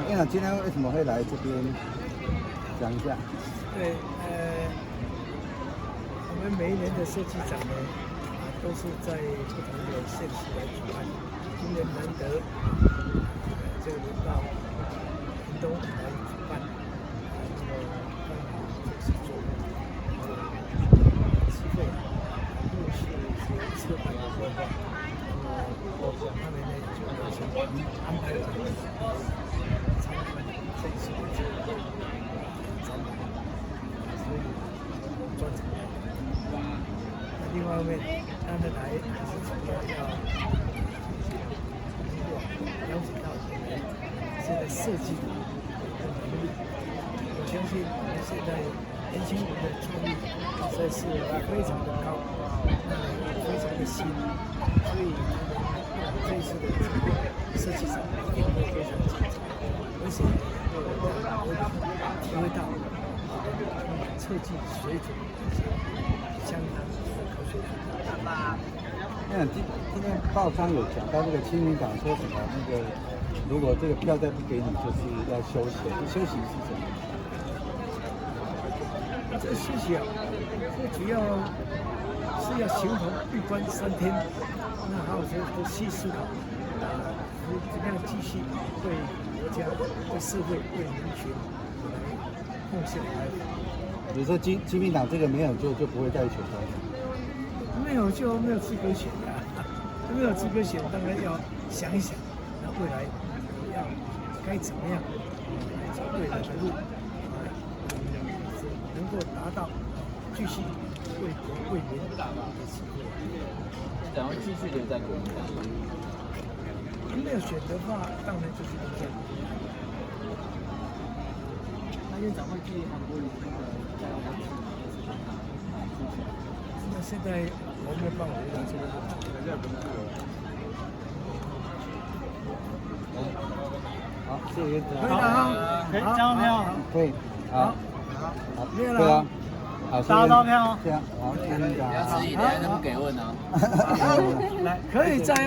院长今天为什么会来这边讲一下？对，我们每一年的设计展呢，都是在不同的县市来举办。今年难得，就轮到屏东来举办，那么刚好就是做机会，又是策办的活动，他们呢就有请安排了参观这次的这个展览，所以专程来。那另外一方面，他们来还是主要要通过了解到我们现在设计的能力。我相信我们现在年轻人的创意实在是非常的高，非常的新，所以这一次的这个设计上一定会非常精彩，而且会让我们体会到设计水准相当的科学。那今天报章有讲到那个亲民党说什么那个，如果这个票再不给你，就是要休息。休息是什么？这休息啊，最主要是要形同闭关3天，那还有就是细思考，怎么样继续为国家、为社会、为民群来贡献来。比如说亲民党这个没有就不会再选上。没有就没有资格选的，没有资格选，当然要想一想，那未来要该怎么样来走未来的路，能够达到继续为国为民的机会。想要继续留在国民党，没有选的话，当然就是留在国民党。那院长会建议韩国瑜那现在我没有办法回答这个问题。好，谢谢院长。可以的啊，可以交票，可以，好，没有了。对啊，好，交到票，这样，好，谢谢院长。不要迟疑，等下就不给问啊。来，可以这样。